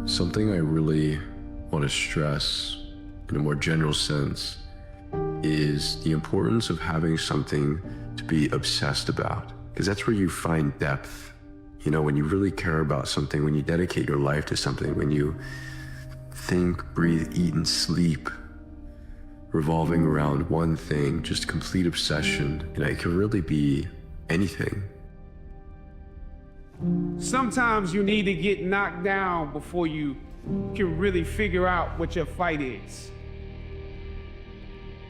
Something I really want to stress in a more general sense is the importance of having something to be obsessed about, because that's where you find depth. You know, when you really care about something, when you dedicate your life to something, when you think, breathe, eat, and sleep revolving around one thing, just complete obsession, and it can really be anything. Sometimes you need to get knocked down before you can really figure out what your fight is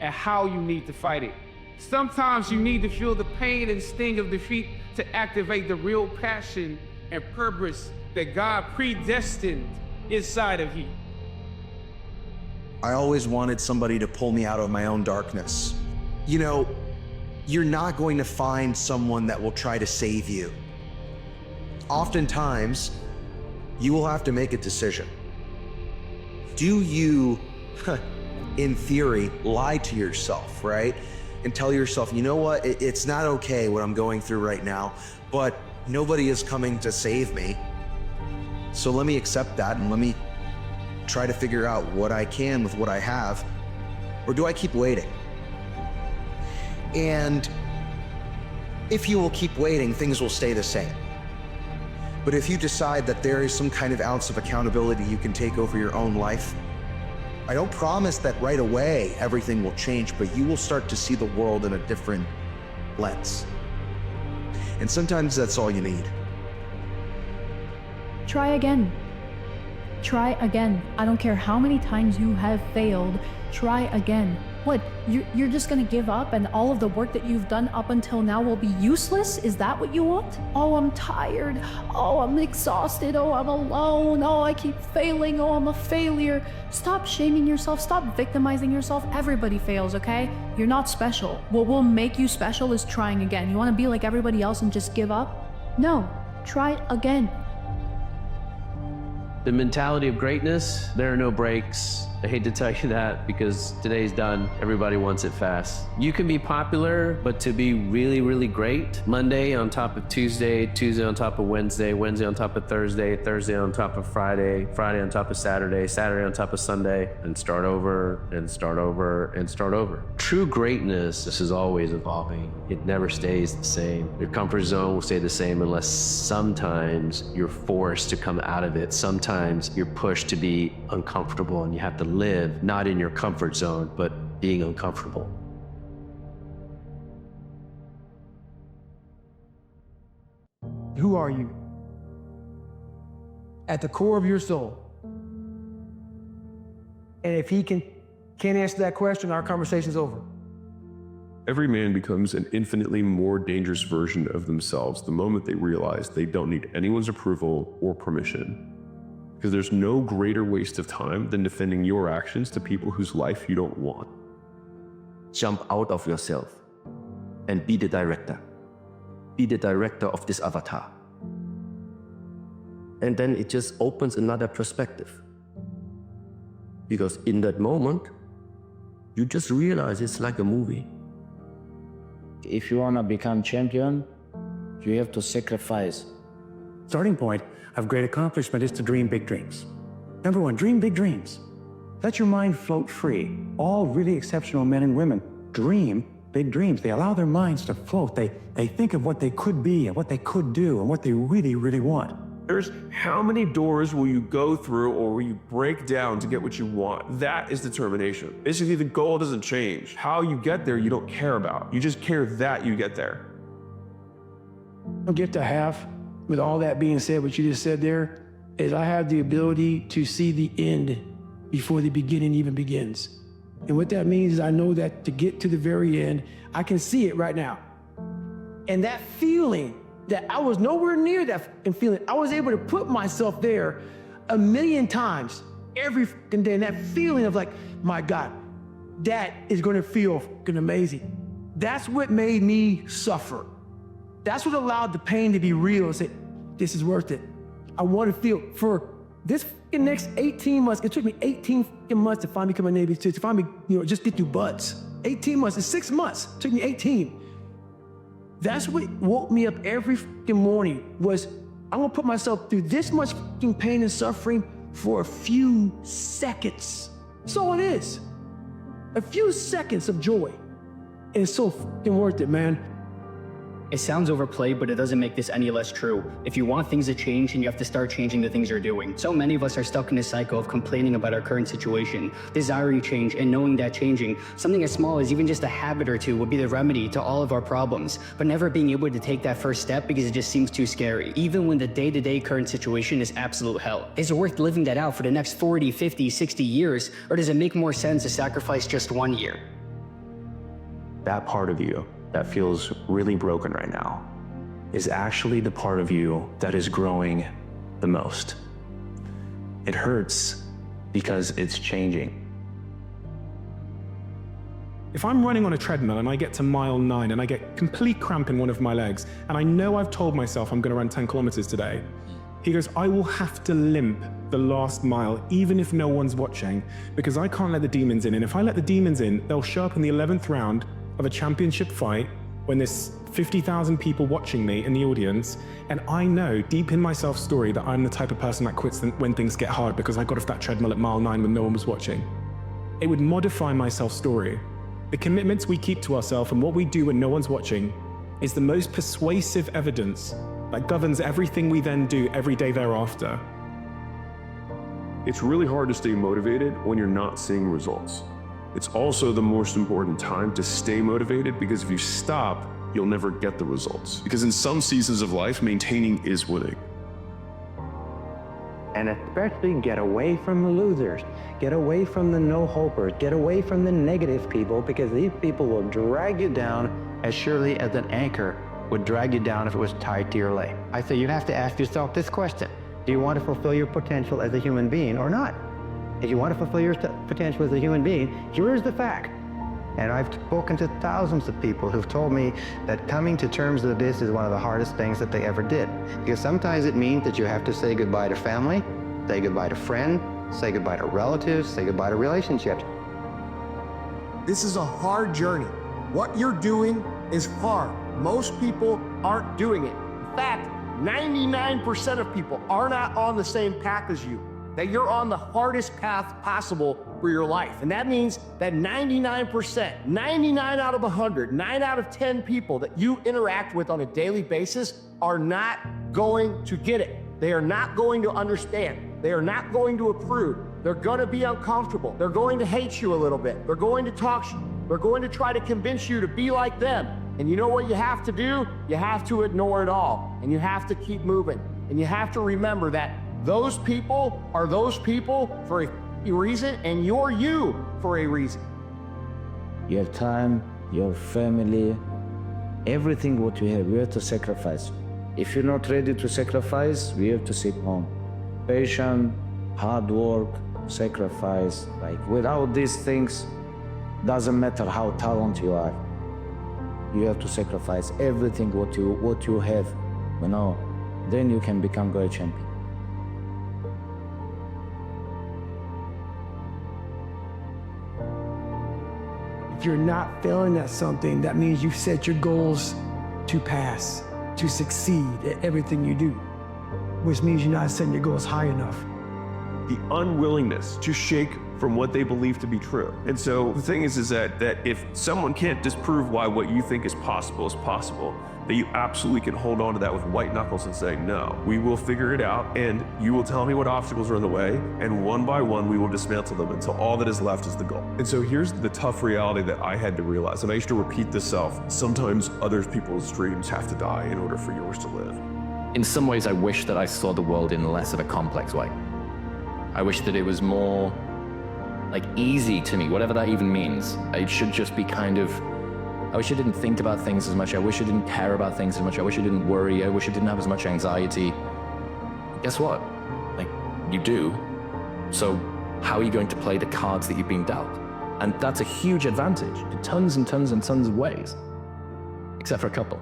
and how you need to fight it. Sometimes you need to feel the pain and sting of defeat to activate the real passion and purpose that God predestined inside of you. I always wanted somebody to pull me out of my own darkness. You know, you're not going to find someone that will try to save you. Oftentimes, you will have to make a decision. Do you, in theory, lie to yourself, right? And tell yourself, you know what, it's not okay what I'm going through right now, but nobody is coming to save me. So let me accept that and let me try to figure out what I can with what I have. Or do I keep waiting? And if you will keep waiting, things will stay the same. But if you decide that there is some kind of ounce of accountability you can take over your own life, I don't promise that right away everything will change, but you will start to see the world in a different lens. And sometimes that's all you need. Try again. Try again. I don't care how many times you have failed, try again. What, you're just gonna give up and all of the work that you've done up until now will be useless? Is that what you want? Oh, I'm tired. Oh, I'm exhausted. Oh, I'm alone. Oh, I keep failing. Oh, I'm a failure. Stop shaming yourself. Stop victimizing yourself. Everybody fails, okay? You're not special. What will make you special is trying again. You wanna be like everybody else and just give up? No, try again. The mentality of greatness, there are no breaks. I hate to tell you that because today's done. Everybody wants it fast. You can be popular, but to be really, really great, Monday on top of Tuesday, Tuesday on top of Wednesday, Wednesday on top of Thursday, Thursday on top of Friday, Friday on top of Saturday, Saturday on top of Sunday, and start over and start over and start over. True greatness, this is always evolving. It never stays the same. Your comfort zone will stay the same unless sometimes you're forced to come out of it. Sometimes you're pushed to be uncomfortable and you have to live not in your comfort zone, but being uncomfortable. Who are you? At the core of your soul. And if he can't answer that question, our conversation's over. Every man becomes an infinitely more dangerous version of themselves the moment they realize they don't need anyone's approval or permission. Because there's no greater waste of time than defending your actions to people whose life you don't want. Jump out of yourself and be the director. Be the director of this avatar. And then it just opens another perspective. Because in that moment, you just realize it's like a movie. If you want to become champion, you have to sacrifice. Starting point of great accomplishment is to dream big dreams. Number one, dream big dreams. Let your mind float free. All really exceptional men and women dream big dreams. They allow their minds to float. They think of what they could be and what they could do and what they really, really want. There's how many doors will you go through or will you break down to get what you want? That is determination. Basically, the goal doesn't change. How you get there, you don't care about. You just care that you get there. The gift I have, with all that being said, what you just said there, is I have the ability to see the end before the beginning even begins. And what that means is I know that to get to the very end, I can see it right now. And that feeling that I was nowhere near that feeling, I was able to put myself there 1,000,000 times every day. And that feeling of like, my God, that is gonna feel fucking amazing. That's what made me suffer. That's what allowed the pain to be real and say, this is worth it. I want to feel for this next 18 months. It took me 18 months to finally become a Navy SEAL, to finally, just get through butts. 18 months, it's 6 months. It took me 18. That's what woke me up every morning was, I'm gonna put myself through this much pain and suffering for a few seconds. That's all it is. A few seconds of joy. And it's so fucking worth it, man. It sounds overplayed, but it doesn't make this any less true. If you want things to change, then you have to start changing the things you're doing. So many of us are stuck in a cycle of complaining about our current situation, desiring change, and knowing that changing, something as small as even just a habit or two, would be the remedy to all of our problems, but never being able to take that first step because it just seems too scary, even when the day-to-day current situation is absolute hell. Is it worth living that out for the next 40, 50, 60 years, or does it make more sense to sacrifice just 1 year? That part of you that feels really broken right now is actually the part of you that is growing the most. It hurts because it's changing. If I'm running on a treadmill and I get to mile 9 and I get complete cramp in one of my legs, and I know I've told myself I'm going to run 10 kilometers today, he goes, I will have to limp the last mile, even if no one's watching, because I can't let the demons in. And if I let the demons in, they'll show up in the 11th round of a championship fight when there's 50,000 people watching me in the audience, and I know deep in my self-story that I'm the type of person that quits when things get hard because I got off that treadmill at mile 9 when no one was watching. It would modify my self-story. The commitments we keep to ourselves and what we do when no one's watching is the most persuasive evidence that governs everything we then do every day thereafter. It's really hard to stay motivated when you're not seeing results. It's also the most important time to stay motivated, because if you stop, you'll never get the results. Because in some seasons of life, maintaining is winning. And especially get away from the losers. Get away from the no-hopers. Get away from the negative people, because these people will drag you down as surely as an anchor would drag you down if it was tied to your leg. I say you have to ask yourself this question. Do you want to fulfill your potential as a human being or not? If you want to fulfill your potential as a human being, here is the fact. And I've spoken to thousands of people who've told me that coming to terms with this is one of the hardest things that they ever did. Because sometimes it means that you have to say goodbye to family, say goodbye to friends, say goodbye to relatives, say goodbye to relationships. This is a hard journey. What you're doing is hard. Most people aren't doing it. In fact, 99% of people are not on the same path as you. That you're on the hardest path possible for your life. And that means that 99%, 99 out of 100, 9 out of 10 people that you interact with on a daily basis are not going to get it. They are not going to understand. They are not going to approve. They're going to be uncomfortable. They're going to hate you a little bit. They're going to talk. They're going to try to convince you to be like them. And you know what you have to do? You have to ignore it all. And you have to keep moving. And you have to remember that those people are those people for a reason, and you're you for a reason. You have time, your family, everything what you have to sacrifice. If you're not ready to sacrifice, we have to sit home. Patience, hard work, sacrifice. Like without these things, doesn't matter how talented you are. You have to sacrifice everything what you have, you know. Then you can become great champion. If you're not failing at something, that means you've set your goals to pass, to succeed at everything you do, which means you're not setting your goals high enough. The unwillingness to shake from what they believe to be true. And so the thing is that if someone can't disprove why what you think is possible, that you absolutely can hold on to that with white knuckles and say, no, we will figure it out, and you will tell me what obstacles are in the way, and one by one we will dismantle them until all that is left is the goal. And so here's the tough reality that I had to realize, and I used to repeat this self: sometimes other people's dreams have to die in order for yours to live. In some ways, I wish that I saw the world in less of a complex way. I wish that it was more like easy to me, whatever that even means. It should just be kind of, I wish I didn't think about things as much. I wish I didn't care about things as much. I wish I didn't worry. I wish I didn't have as much anxiety. Guess what? Like, you do. So how are you going to play the cards that you've been dealt? And that's a huge advantage in tons and tons and tons of ways, except for a couple.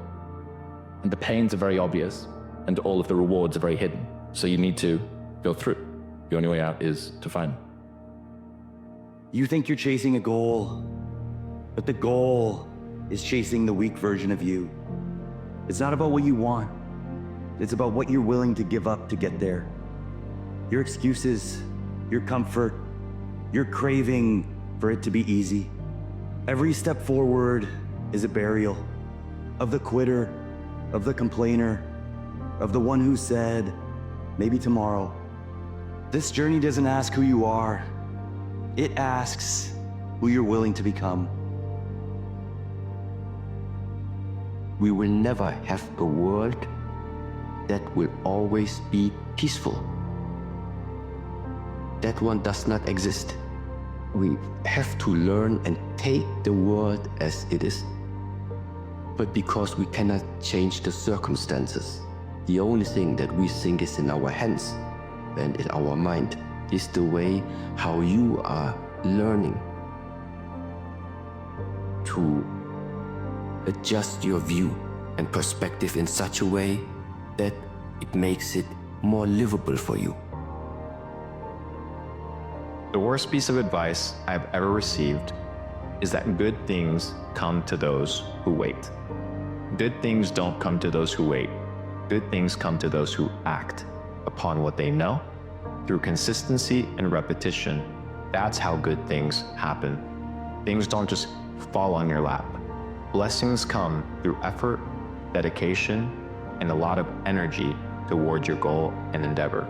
And the pains are very obvious, and all of the rewards are very hidden. So you need to go through. The only way out is to find them. You think you're chasing a goal, but the goal is chasing the weak version of you. It's not about what you want. It's about what you're willing to give up to get there. your excuses, your comfort, your craving for it to be easy. Every step forward is a burial of the quitter, of the complainer, of the one who said, maybe tomorrow. This journey doesn't ask who you are. It asks who you're willing to become. We will never have a world that will always be peaceful. That one does not exist. We have to learn and take the world as it is. But because we cannot change the circumstances, the only thing that we think is in our hands and in our mind is the way how you are learning to adjust your view and perspective in such a way that it makes it more livable for you. The worst piece of advice I've ever received is that good things come to those who wait. Good things don't come to those who wait. Good things come to those who act upon what they know through consistency and repetition. That's how good things happen. Things don't just fall on your lap. Blessings come through effort, dedication, and a lot of energy towards your goal and endeavor.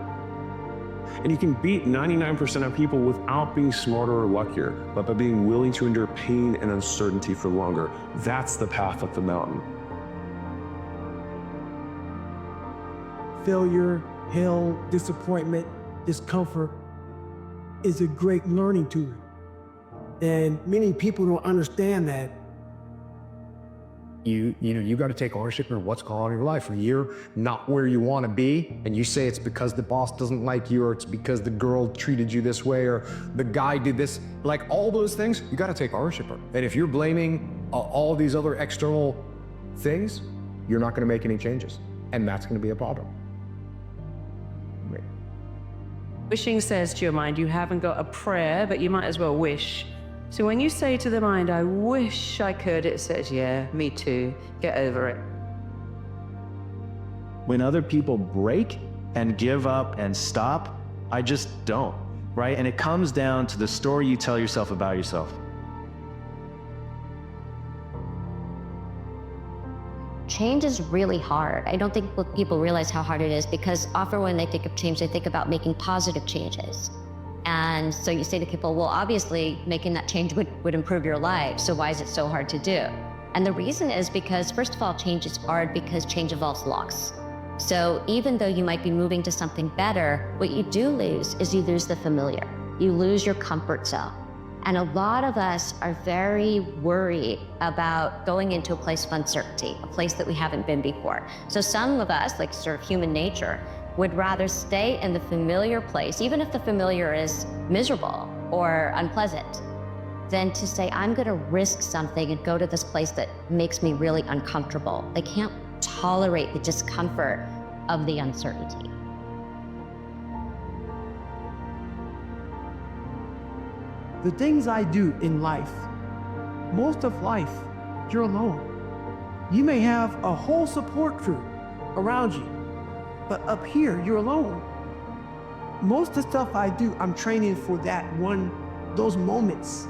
And you can beat 99% of people without being smarter or luckier, but by being willing to endure pain and uncertainty for longer. That's the path up the mountain. Failure, hell, disappointment, discomfort is a great learning tool. And many people don't understand that. You got to take ownership of what's going on in your life. When you're not where you want to be, and you say it's because the boss doesn't like you, or it's because the girl treated you this way, or the guy did this, like all those things, you got to take ownership of. And if you're blaming all these other external things, you're not going to make any changes, and that's going to be a problem. Wishing says to your mind, you haven't got a prayer, but you might as well wish. So when you say to the mind, I wish I could, it says, yeah, me too. Get over it. When other people break and give up and stop, I just don't, right? And it comes down to the story you tell yourself about yourself. Change is really hard. I don't think people realize how hard it is, because often when they think of change, they think about making positive changes. And so you say to people, well, obviously making that change would improve your life. So why is it so hard to do? And the reason is because, first of all, change is hard because change involves loss. So even though you might be moving to something better, what you do lose is you lose the familiar. You lose your comfort zone. And a lot of us are very worried about going into a place of uncertainty, a place that we haven't been before. So some of us, like sort of human nature, would rather stay in the familiar place, even if the familiar is miserable or unpleasant, than to say, I'm gonna risk something and go to this place that makes me really uncomfortable. They can't tolerate the discomfort of the uncertainty. The things I do in life, most of life, you're alone. You may have a whole support crew around you, but up here, you're alone. Most of the stuff I do, I'm training for those moments.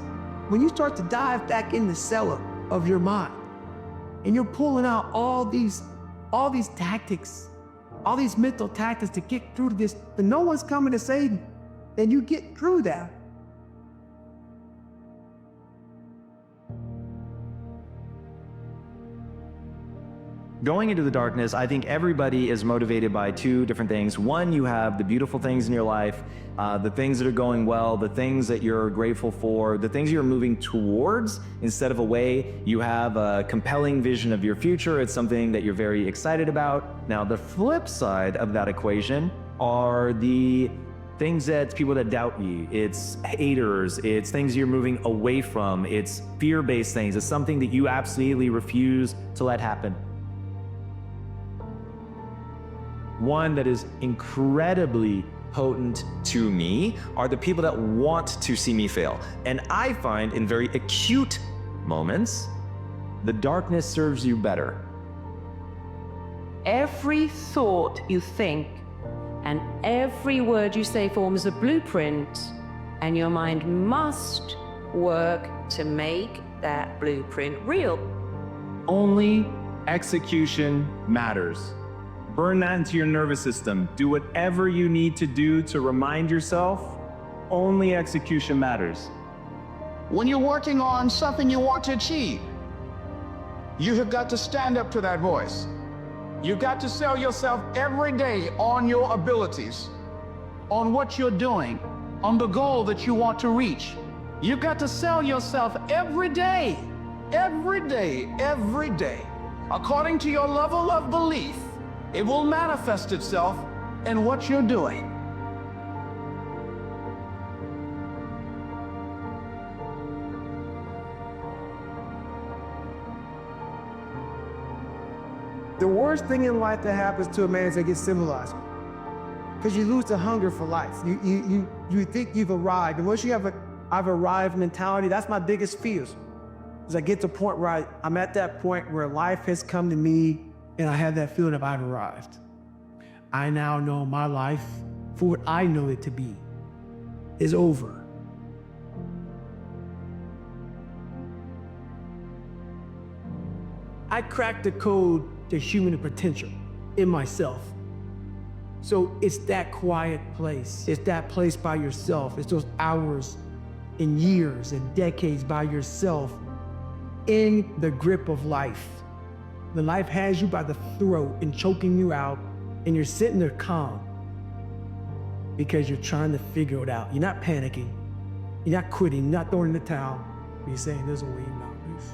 When you start to dive back in the cellar of your mind, and you're pulling out all these tactics, all these mental tactics to get through this, but no one's coming to save you, then you get through that. Going into the darkness, I think everybody is motivated by two different things. One, you have the beautiful things in your life, the things that are going well, the things that you're grateful for, the things you're moving towards instead of away. You have a compelling vision of your future. It's something that you're very excited about. Now, the flip side of that equation are the things that people that doubt you. It's haters, it's things you're moving away from, it's fear-based things. It's something that you absolutely refuse to let happen. One that is incredibly potent to me are the people that want to see me fail. And I find in very acute moments, the darkness serves you better. Every thought you think And every word you say forms a blueprint, and your mind must work to make that blueprint real. Only execution matters. Burn that into your nervous system. Do whatever you need to do to remind yourself, only execution matters. When you're working on something you want to achieve, you have got to stand up to that voice. You've got to sell yourself every day on your abilities, on what you're doing, on the goal that you want to reach. You've got to sell yourself every day, every day, every day. According to your level of belief, it will manifest itself in what you're doing. The worst thing in life that happens to a man is they get civilized. Because you lose the hunger for life. You think you've arrived. And once you have a I've arrived mentality, that's my biggest fears. Is I get to the point where I'm at that point where life has come to me and I have that feeling of I've arrived. I now know my life for what I know it to be is over. I cracked the code to human potential in myself. So it's that quiet place. It's that place by yourself. It's those hours and years and decades by yourself in the grip of life. When life has you by the throat and choking you out, and you're sitting there calm because you're trying to figure it out. You're not panicking. You're not quitting. You're not throwing in the towel. You're saying, there's a way out of this.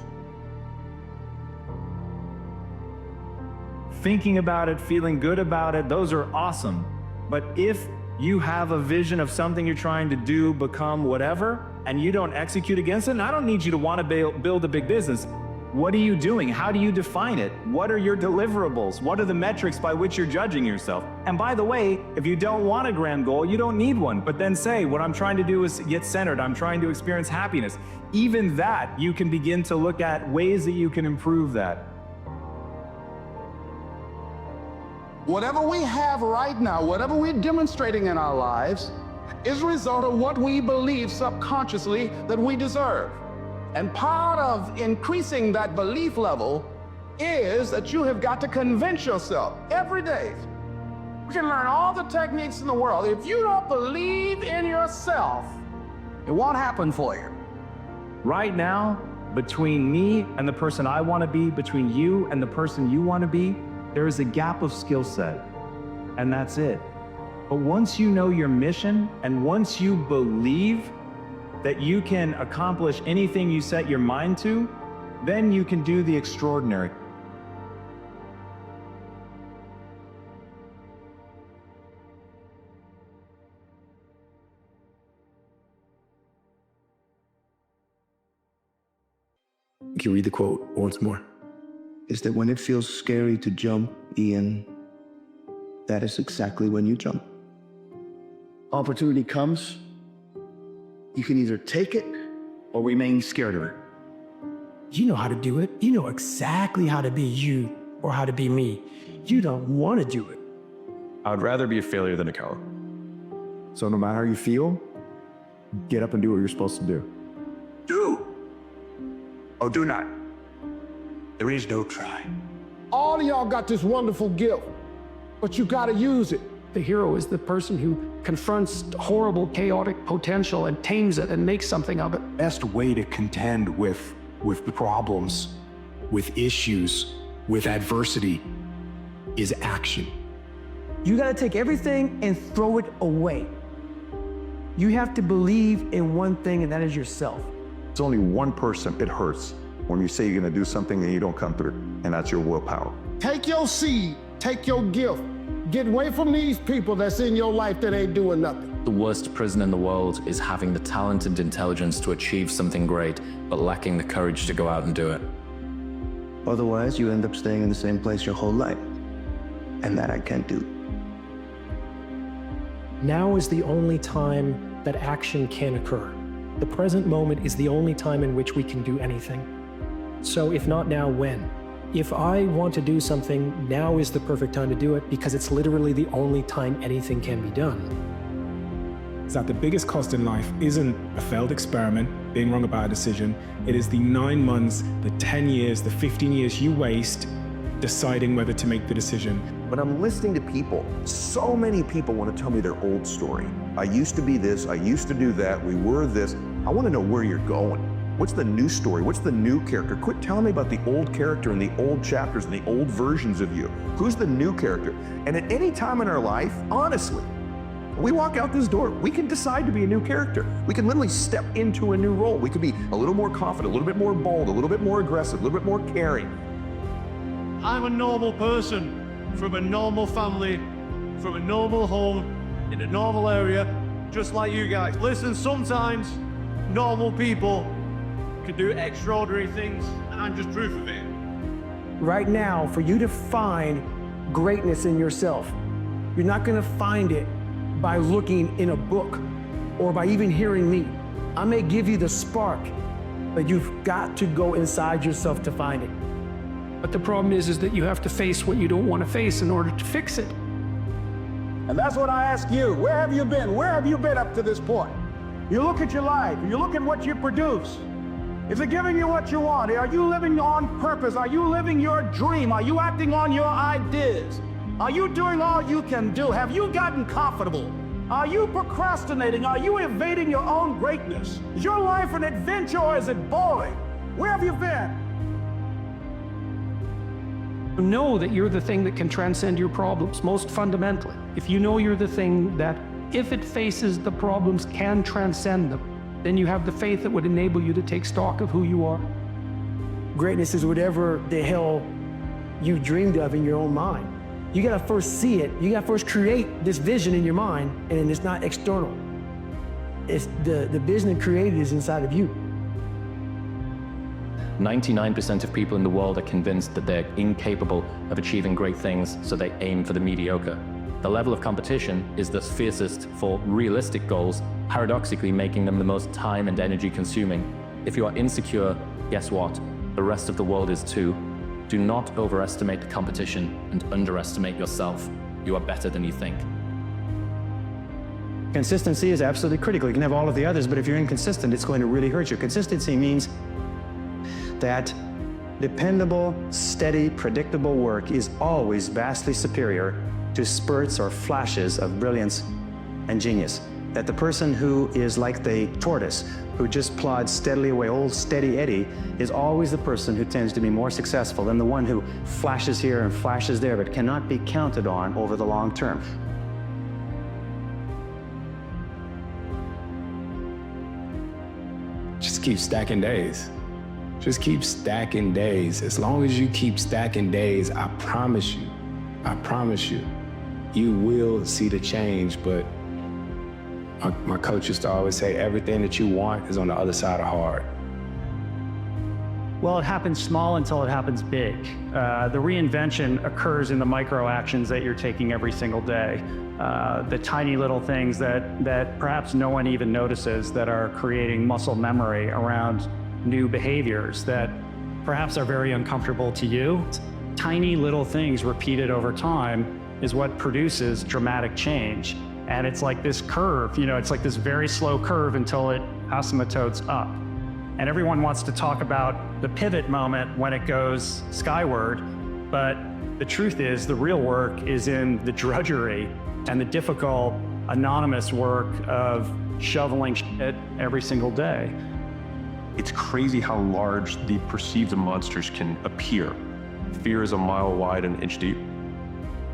Thinking about it, feeling good about it, those are awesome. But if you have a vision of something you're trying to do, become whatever, and you don't execute against it, and I don't need you to want to build a big business. What are you doing? How do you define it? What are your deliverables? What are the metrics by which you're judging yourself? And by the way, if you don't want a grand goal, you don't need one. But then say, what I'm trying to do is get centered. I'm trying to experience happiness. Even that, you can begin to look at ways that you can improve that. Whatever we have right now, whatever we're demonstrating in our lives, is a result of what we believe subconsciously that we deserve. And part of increasing that belief level is that you have got to convince yourself every day. You can learn all the techniques in the world. If you don't believe in yourself, it won't happen for you. Right now, between me and the person I want to be, between you and the person you want to be, there is a gap of skill set, and that's it. But once you know your mission, and once you believe that you can accomplish anything you set your mind to, then you can do the extraordinary. Can you read the quote once more? Is that when it feels scary to jump, Ian, that is exactly when you jump. Opportunity comes, you can either take it or remain scared of it. You know how to do it. You know exactly how to be you or how to be me. You don't want to do it. I would rather be a failure than a coward. So no matter how you feel, get up and do what you're supposed to do. Do or do not. There is no try. All of y'all got this wonderful gift, but you gotta use it. The hero is the person who confronts horrible, chaotic potential and tames it and makes something of it. Best way to contend with the problems, with issues, with adversity is action. You gotta take everything and throw it away. You have to believe in one thing, and that is yourself. It's only one person it hurts when you say you're gonna do something and you don't come through, and that's your willpower. Take your seed, take your gift. Get away from these people that's in your life that ain't doing nothing. The worst prison in the world is having the talent and intelligence to achieve something great, but lacking the courage to go out and do it. Otherwise, you end up staying in the same place your whole life. And that I can't do. Now is the only time that action can occur. The present moment is the only time in which we can do anything. So if not now, when? If I want to do something, now is the perfect time to do it because it's literally the only time anything can be done. Is that the biggest cost in life isn't a failed experiment, being wrong about a decision. It is the 9 months, the 10 years, the 15 years you waste deciding whether to make the decision. When I'm listening to people, so many people want to tell me their old story. I used to be this, I used to do that, we were this. I want to know where you're going. What's the new story? What's the new character? Quit telling me about the old character and the old chapters and the old versions of you. Who's the new character? And at any time in our life, honestly, when we walk out this door, we can decide to be a new character. We can literally step into a new role. We could be a little more confident, a little bit more bold, a little bit more aggressive, a little bit more caring. I'm a normal person from a normal family, from a normal home, in a normal area, just like you guys. Listen, sometimes normal people can do extraordinary things, and I'm just proof of it. Right now, for you to find greatness in yourself, you're not gonna find it by looking in a book or by even hearing me. I may give you the spark, but you've got to go inside yourself to find it. But the problem is that you have to face what you don't want to face in order to fix it. And that's what I ask you. Where have you been? Where have you been up to this point? You look at your life, you look at what you produce. Is it giving you what you want? Are you living on purpose? Are you living your dream? Are you acting on your ideas? Are you doing all you can do? Have you gotten comfortable? Are you procrastinating? Are you evading your own greatness? Is your life an adventure or is it boring? Where have you been? Know that you're the thing that can transcend your problems, most fundamentally. If you know you're the thing that, if it faces the problems, can transcend them, then you have the faith that would enable you to take stock of who you are. Greatness is whatever the hell you dreamed of in your own mind. You gotta first see it. You gotta first create this vision in your mind, and it's not external. It's the vision created is inside of you. 99% of people in the world are convinced that they're incapable of achieving great things, so they aim for the mediocre. The level of competition is thus fiercest for realistic goals, paradoxically making them the most time and energy consuming. If you are insecure, guess what? The rest of the world is too. Do not overestimate the competition and underestimate yourself. You are better than you think. Consistency is absolutely critical. You can have all of the others, but if you're inconsistent, it's going to really hurt you. Consistency means that dependable, steady, predictable work is always vastly superior to spurts or flashes of brilliance and genius. That the person who is like the tortoise, who just plods steadily away, old steady Eddie, is always the person who tends to be more successful than the one who flashes here and flashes there, but cannot be counted on over the long term. Just keep stacking days. Just keep stacking days. As long as you keep stacking days, I promise you, you will see the change. But my coach used to always say, everything that you want is on the other side of hard. Well, it happens small until it happens big. The reinvention occurs in the micro actions that you're taking every single day. The tiny little things that perhaps no one even notices that are creating muscle memory around new behaviors that perhaps are very uncomfortable to you. Tiny little things repeated over time is what produces dramatic change. And it's like this curve, it's like this very slow curve until it asymptotes up. And everyone wants to talk about the pivot moment when it goes skyward, but the truth is the real work is in the drudgery and the difficult, anonymous work of shoveling shit every single day. It's crazy how large the perceived monsters can appear. Fear is a mile wide and an inch deep.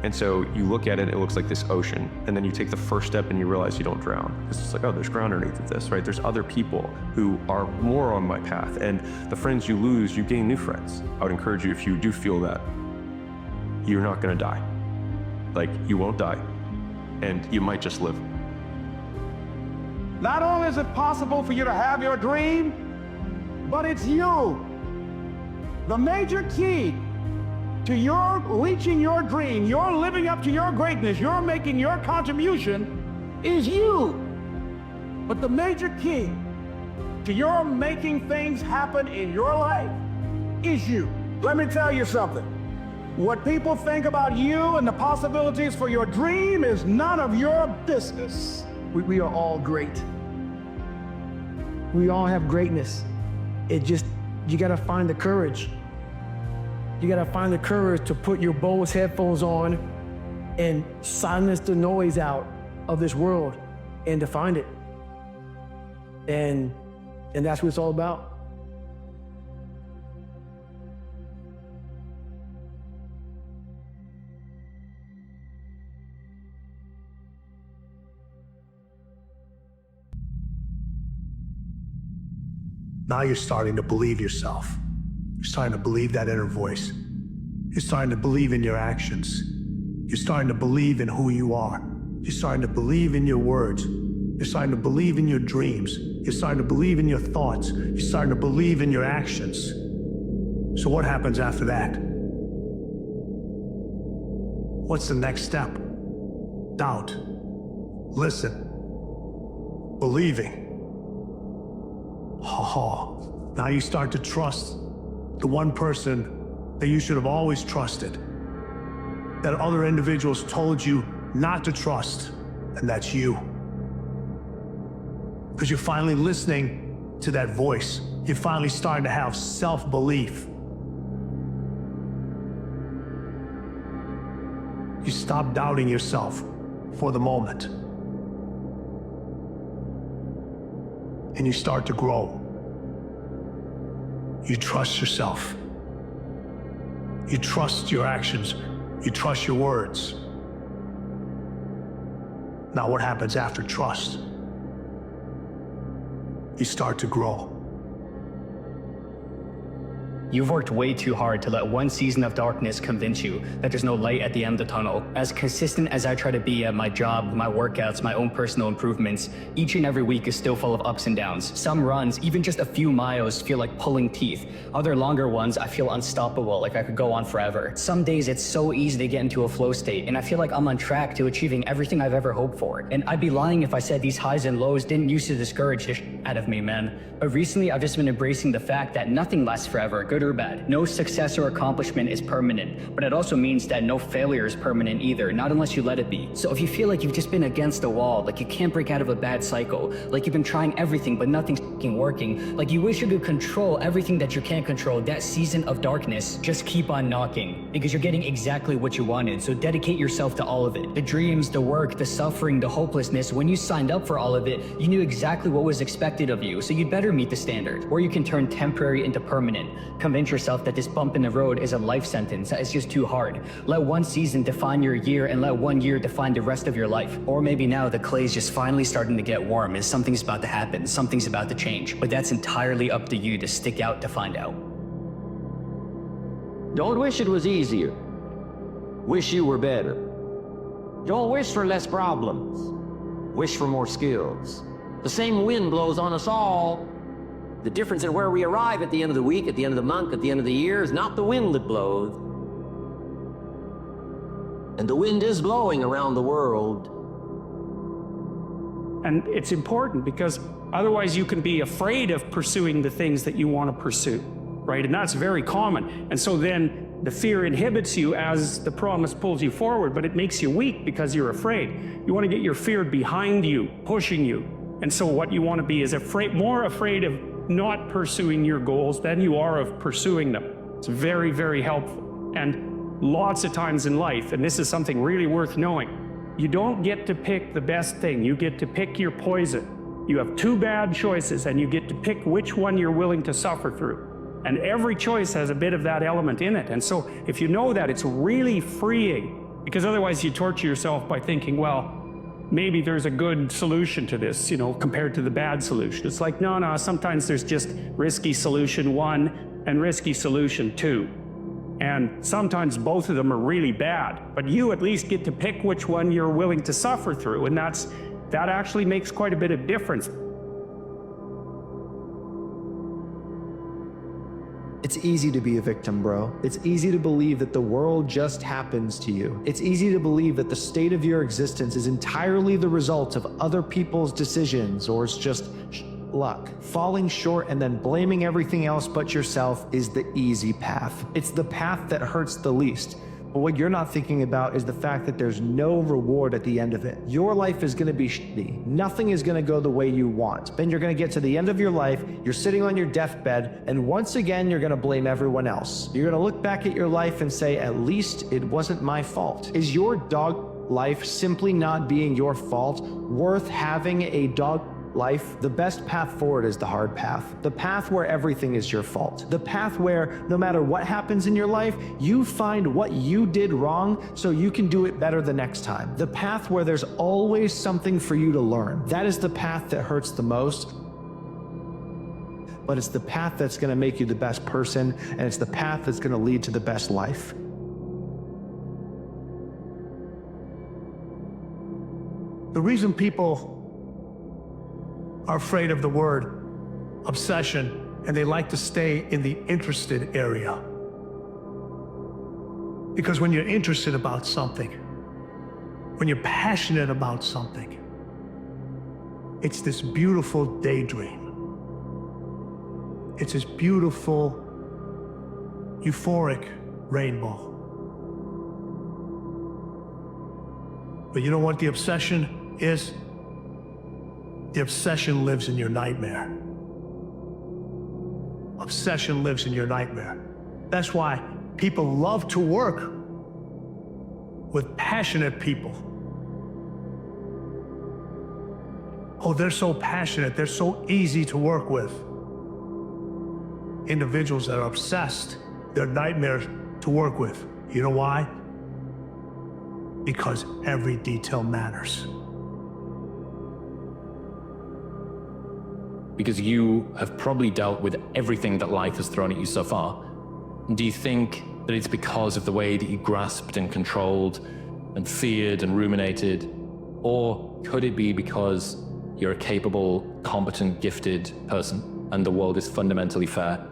And so you look at it, it looks like this ocean, and then you take the first step and you realize you don't drown. It's just like, oh, there's ground underneath of this, right? There's other people who are more on my path, and the friends you lose, you gain new friends. I would encourage you, if you do feel that, you're not gonna die. Like, you won't die, and you might just live. Not only is it possible for you to have your dream, but it's you. The major key to your reaching your dream, your living up to your greatness, your making your contribution is you. But the major key to your making things happen in your life is you. Let me tell you something. What people think about you and the possibilities for your dream is none of your business. We are all great. We all have greatness. You gotta find the courage. You gotta find the courage to put your Bose headphones on and silence the noise out of this world and to find it. And that's what it's all about. Now you're starting to believe yourself. You're starting to believe that inner voice. You're starting to believe in your actions. You're starting to believe in who you are. You're starting to believe in your words. You're starting to believe in your dreams. You're starting to believe in your thoughts. You're starting to believe in your actions. So what happens after that? What's the next step? Doubt. Listen. Believing. Now you start to trust the one person that you should have always trusted, that other individuals told you not to trust, and that's you. Because you're finally listening to that voice. You're finally starting to have self-belief. You stop doubting yourself for the moment. And you start to grow. You trust yourself. You trust your actions. You trust your words. Now what happens after trust? You start to grow. You've worked way too hard to let one season of darkness convince you that there's no light at the end of the tunnel. As consistent as I try to be at my job, my workouts, my own personal improvements, each and every week is still full of ups and downs. Some runs, even just a few miles, feel like pulling teeth. Other longer ones, I feel unstoppable, like I could go on forever. Some days it's so easy to get into a flow state, and I feel like I'm on track to achieving everything I've ever hoped for. And I'd be lying if I said these highs and lows didn't used to discourage the shit out of me, man. But recently I've just been embracing the fact that nothing lasts forever, good or bad. No success or accomplishment is permanent, but it also means that no failure is permanent either, not unless you let it be. So if you feel like you've just been against a wall, like you can't break out of a bad cycle, like you've been trying everything but nothing's f***ing working, like you wish you could control everything that you can't control, that season of darkness, just keep on knocking, because you're getting exactly what you wanted, so dedicate yourself to all of it. The dreams, the work, the suffering, the hopelessness, when you signed up for all of it, you knew exactly what was expected of you, so you'd better meet the standard, or you can turn temporary into permanent. Convince yourself that this bump in the road is a life sentence, that it's just too hard. Let one season define your year and let 1 year define the rest of your life. Or maybe now the clay's just finally starting to get warm and something's about to happen, something's about to change. But that's entirely up to you to stick out to find out. Don't wish it was easier. Wish you were better. Don't wish for less problems. Wish for more skills. The same wind blows on us all. The difference in where we arrive at the end of the week, at the end of the month, at the end of the year is not the wind that blows. And the wind is blowing around the world. And it's important because otherwise you can be afraid of pursuing the things that you want to pursue, right? And that's very common. And so then the fear inhibits you as the promise pulls you forward, but it makes you weak because you're afraid. You want to get your fear behind you, pushing you. And so what you want to be is more afraid of not pursuing your goals than you are of pursuing them. It's very, very helpful. And lots of times in life, and this is something really worth knowing, you don't get to pick the best thing, you get to pick your poison. You have two bad choices and you get to pick which one you're willing to suffer through. And every choice has a bit of that element in it. And so if you know that, it's really freeing, because otherwise you torture yourself by thinking, well, maybe there's a good solution to this, compared to the bad solution. It's like, no, sometimes there's just risky solution 1 and risky solution 2. And sometimes both of them are really bad, but you at least get to pick which one you're willing to suffer through. And that actually makes quite a bit of difference. It's easy to be a victim, bro. It's easy to believe that the world just happens to you. It's easy to believe that the state of your existence is entirely the result of other people's decisions, or it's just luck. Falling short and then blaming everything else but yourself is the easy path. It's the path that hurts the least. But what you're not thinking about is the fact that there's no reward at the end of it. Your life is gonna be shitty. Nothing is gonna go the way you want. Then you're gonna get to the end of your life, you're sitting on your deathbed, and once again, you're gonna blame everyone else. You're gonna look back at your life and say, at least it wasn't my fault. Is your dog life simply not being your fault worth having a dog life? The best path forward is the hard path. The path where everything is your fault. The path where no matter what happens in your life, you find what you did wrong so you can do it better the next time. The path where there's always something for you to learn. That is the path that hurts the most. But it's the path that's gonna make you the best person, and it's the path that's gonna lead to the best life. The reason people are afraid of the word obsession and they like to stay in the interested area. Because when you're interested about something, when you're passionate about something, it's this beautiful daydream. It's this beautiful, euphoric rainbow. But you know what the obsession is? The obsession lives in your nightmare. Obsession lives in your nightmare. That's why people love to work with passionate people. Oh, they're so passionate, they're so easy to work with. Individuals that are obsessed, they're nightmares to work with. You know why? Because every detail matters. Because you have probably dealt with everything that life has thrown at you so far. Do you think that it's because of the way that you grasped and controlled and feared and ruminated? Or could it be because you're a capable, competent, gifted person and the world is fundamentally fair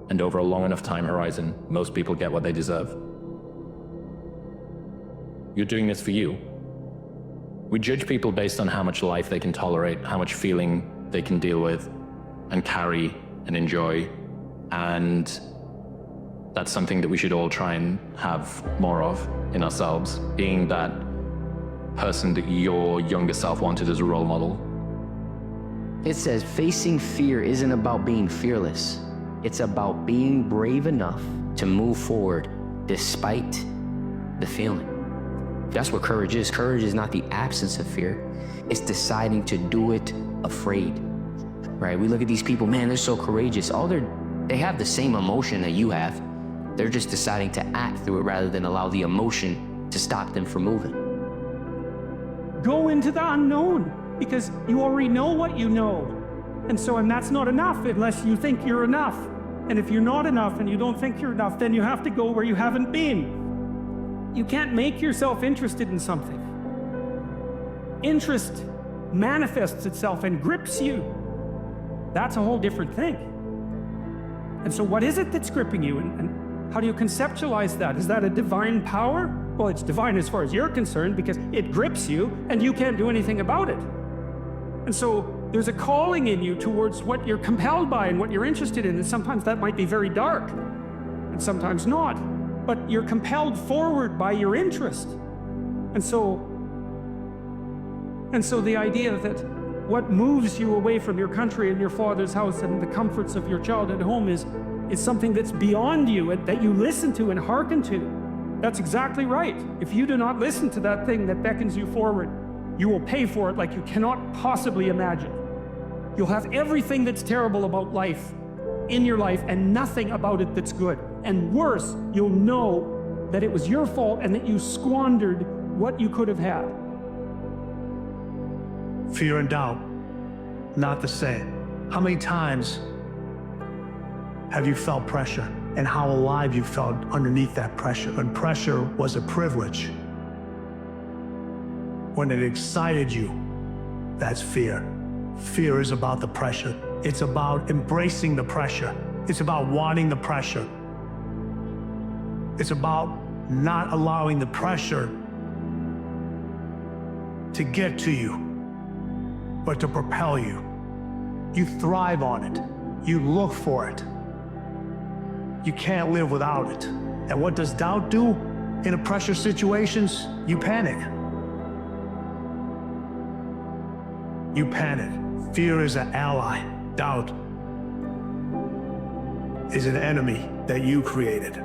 and over a long enough time horizon, most people get what they deserve? You're doing this for you. We judge people based on how much life they can tolerate, how much feeling they can deal with and carry and enjoy. And that's something that we should all try and have more of in ourselves, being that person that your younger self wanted as a role model. It says facing fear isn't about being fearless. It's about being brave enough to move forward despite the feeling. That's what courage is. Courage is not the absence of fear. It's deciding to do it afraid, right? We look at these people, man, they're so courageous. They have the same emotion that you have. They're just deciding to act through it rather than allow the emotion to stop them from moving. Go into the unknown because you already know what you know. And that's not enough unless you think you're enough. And if you're not enough and you don't think you're enough, then you have to go where you haven't been. You can't make yourself interested in something. Interest manifests itself and grips you. That's a whole different thing. And so what is it that's gripping you? And how do you conceptualize that? Is that a divine power? Well, it's divine as far as you're concerned because it grips you and you can't do anything about it. And so there's a calling in you towards what you're compelled by and what you're interested in. And sometimes that might be very dark and sometimes not. But you're compelled forward by your interest. And so the idea that what moves you away from your country and your father's house and the comforts of your childhood home is something that's beyond you and that you listen to and hearken to. That's exactly right. If you do not listen to that thing that beckons you forward, you will pay for it like you cannot possibly imagine. You'll have everything that's terrible about life in your life and nothing about it that's good. And worse, you'll know that it was your fault and that you squandered what you could have had. Fear and doubt, not the same. How many times have you felt pressure and how alive you felt underneath that pressure? And pressure was a privilege. When it excited you, that's fear. Fear is about the pressure. It's about embracing the pressure. It's about wanting the pressure. It's about not allowing the pressure to get to you, but to propel you. You thrive on it. You look for it. You can't live without it. And what does doubt do? In pressure situations, you panic. You panic. Fear is an ally. Doubt is an enemy that you created.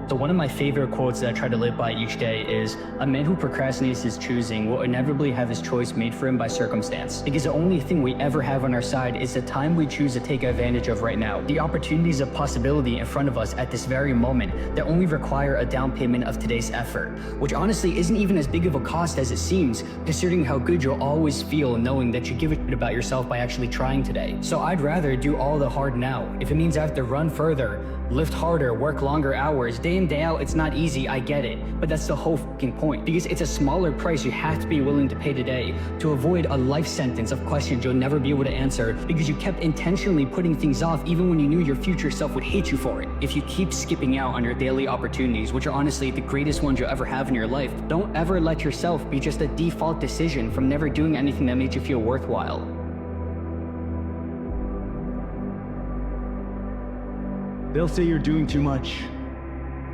So one of my favorite quotes that I try to live by each day is, a man who procrastinates his choosing will inevitably have his choice made for him by circumstance. Because the only thing we ever have on our side is the time we choose to take advantage of right now. The opportunities of possibility in front of us at this very moment that only require a down payment of today's effort, which honestly isn't even as big of a cost as it seems, considering how good you'll always feel knowing that you give a shit about yourself by actually trying today. So I'd rather do all the hard now. If it means I have to run further, lift harder, work longer hours, day in, day out, it's not easy, I get it. But that's the whole fucking point. Because it's a smaller price you have to be willing to pay today to avoid a life sentence of questions you'll never be able to answer because you kept intentionally putting things off even when you knew your future self would hate you for it. If you keep skipping out on your daily opportunities, which are honestly the greatest ones you'll ever have in your life, don't ever let yourself be just a default decision from never doing anything that made you feel worthwhile. They'll say you're doing too much,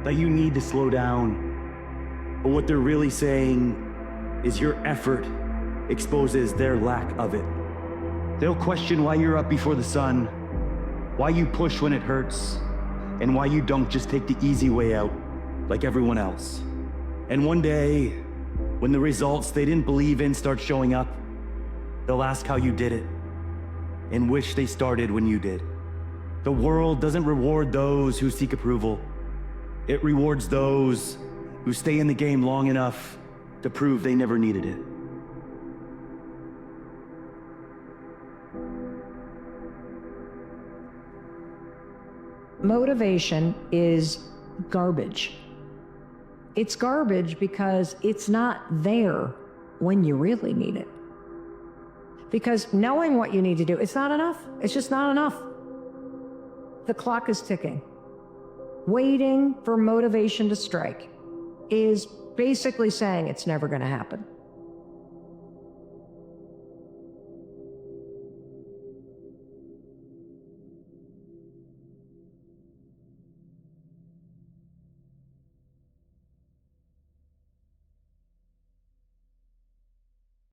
that you need to slow down. But what they're really saying is your effort exposes their lack of it. They'll question why you're up before the sun, why you push when it hurts, and why you don't just take the easy way out like everyone else. And one day, when the results they didn't believe in start showing up, they'll ask how you did it and wish they started when you did. The world doesn't reward those who seek approval. It rewards those who stay in the game long enough to prove they never needed it. Motivation is garbage. It's garbage because it's not there when you really need it. Because knowing what you need to do, it's not enough. It's just not enough. The clock is ticking. Waiting for motivation to strike is basically saying it's never going to happen.